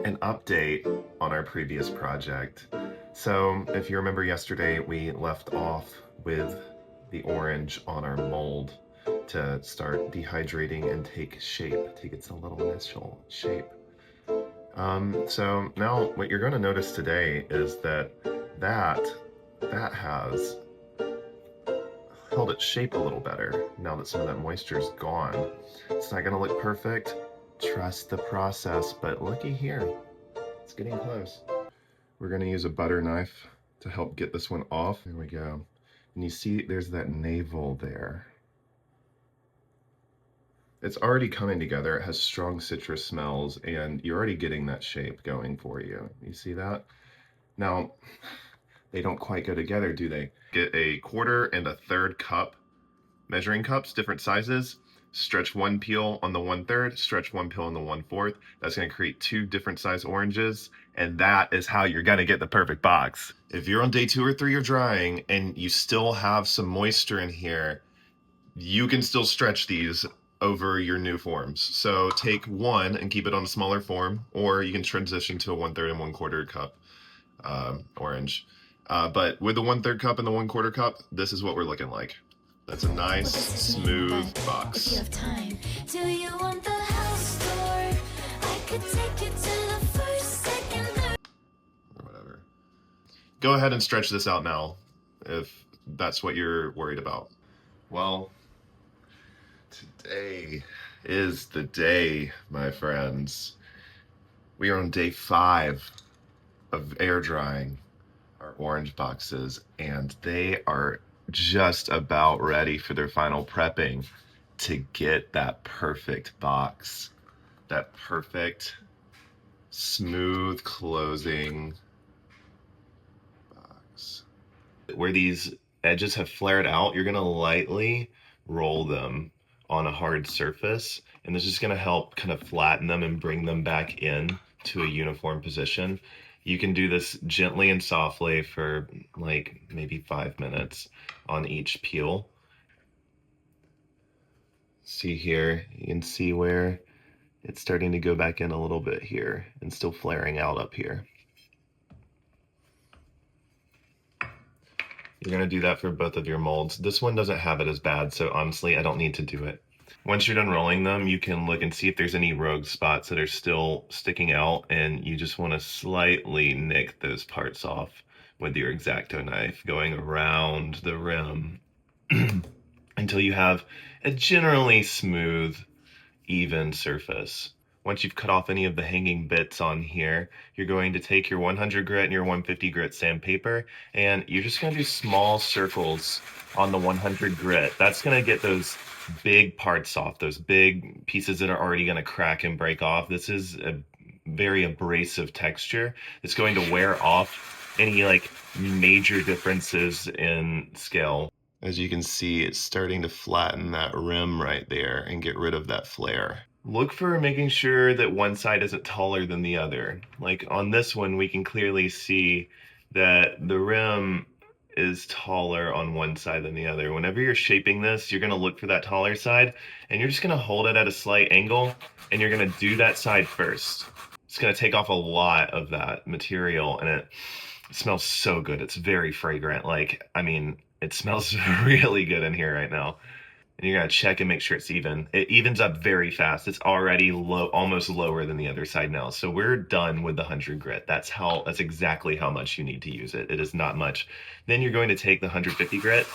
an update on our previous project. So if you remember yesterday, we left off with the orange on our mold to start dehydrating and take shape, take its little initial shape. So now what you're going to notice today is that that has held its shape a little better now that some of that moisture is gone. It's not going to look perfect. Trust the process, but looky here. It's getting close. We're going to use a butter knife to help get this one off. There we go. And you see there's that navel there. It's already coming together. It has strong citrus smells, and you're already getting that shape going for you. You see that? Now, they don't quite go together, do they? Get a 1/4 and a 1/3 cup measuring cups, different sizes. Stretch one peel on the 1/3, stretch one peel on the 1/4. That's going to create 2 different size oranges, and that is how you're going to get the perfect box. If you're on day 2 or 3 of drying and you still have some moisture in here, you can still stretch these over your new forms. So take one and keep it on a smaller form, or you can transition to a 1/3 and 1/4 cup orange. But with the 1/3 cup and the 1/4 cup, this is what we're looking like. That's a nice, smooth box. If you have time, do you want the house tour? I could take you to the first, second, third. Or whatever. Go ahead and stretch this out now, if that's what you're worried about. Well, today is the day, my friends. We are on day 5 of air drying our orange boxes, and they are just about ready for their final prepping to get that perfect box, that perfect smooth closing box. Where these edges have flared out, you're gonna lightly roll them on a hard surface, and this is gonna help kind of flatten them and bring them back in to a uniform position. You can do this gently and softly for like maybe 5 minutes on each peel. See here, you can see where it's starting to go back in a little bit here and still flaring out up here. You're gonna do that for both of your molds. This one doesn't have it as bad, so honestly, I don't need to do it. Once you're done rolling them, you can look and see if there's any rogue spots that are still sticking out, and you just want to slightly nick those parts off with your X-Acto knife, going around the rim until you have a generally smooth, even surface. Once you've cut off any of the hanging bits on here, you're going to take your 100 grit and your 150 grit sandpaper, and you're just going to do small circles on the 100 grit. That's going to get those big parts off, those big pieces that are already going to crack and break off. This is a very abrasive texture. It's going to wear off any like major differences in scale. As you can see, it's starting to flatten that rim right there and get rid of that flare. Look for making sure that one side isn't taller than the other. Like on this one, we can clearly see that the rim is taller on one side than the other. Whenever you're shaping this, you're gonna look for that taller side, and you're just gonna hold it at a slight angle, and you're gonna do that side first. It's gonna take off a lot of that material, and it smells so good. It's very fragrant. Like, I mean, it smells really good in here right now. And you're gonna check and make sure it's even. It evens up very fast. It's already low, almost lower than the other side now. So we're done with the 100 grit. That's exactly how much you need to use it. It is not much. Then you're going to take the 150 grit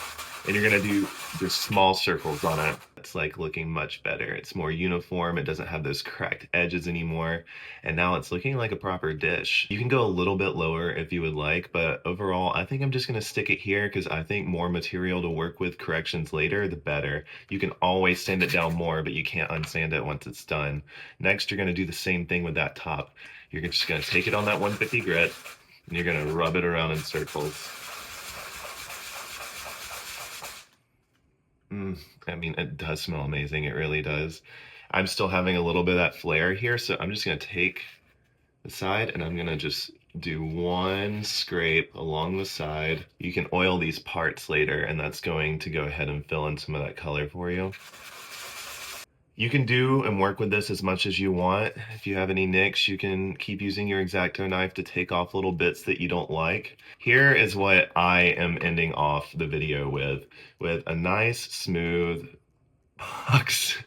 and you're gonna do just small circles on it. It's like looking much better. It's more uniform. It doesn't have those cracked edges anymore. And now it's looking like a proper dish. You can go a little bit lower if you would like, but overall, I think I'm just gonna stick it here because I think more material to work with corrections later, the better. You can always sand it down more, but you can't unsand it once it's done. Next, you're gonna do the same thing with that top. You're just gonna take it on that 150 grit and you're gonna rub it around in circles. I mean, it does smell amazing. It really does. I'm still having a little bit of that flare here, so I'm just gonna take the side and I'm gonna just do one scrape along the side. You can oil these parts later, and that's going to go ahead and fill in some of that color for you. You can do and work with this as much as you want. If you have any nicks, you can keep using your X-Acto knife to take off little bits that you don't like. Here is what I am ending off the video with a nice smooth box.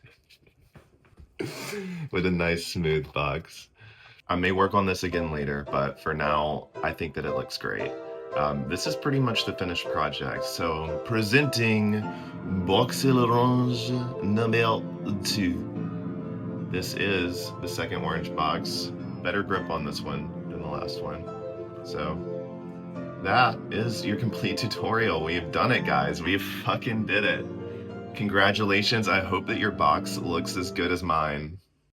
With a nice smooth box. I may work on this again later, but for now, I think that it looks great. This is pretty much the finished project. So, presenting Box Orange number 2. This is the second orange box. Better grip on this one than the last one. So, that is your complete tutorial. We have done it, guys. We fucking did it. Congratulations. I hope that your box looks as good as mine.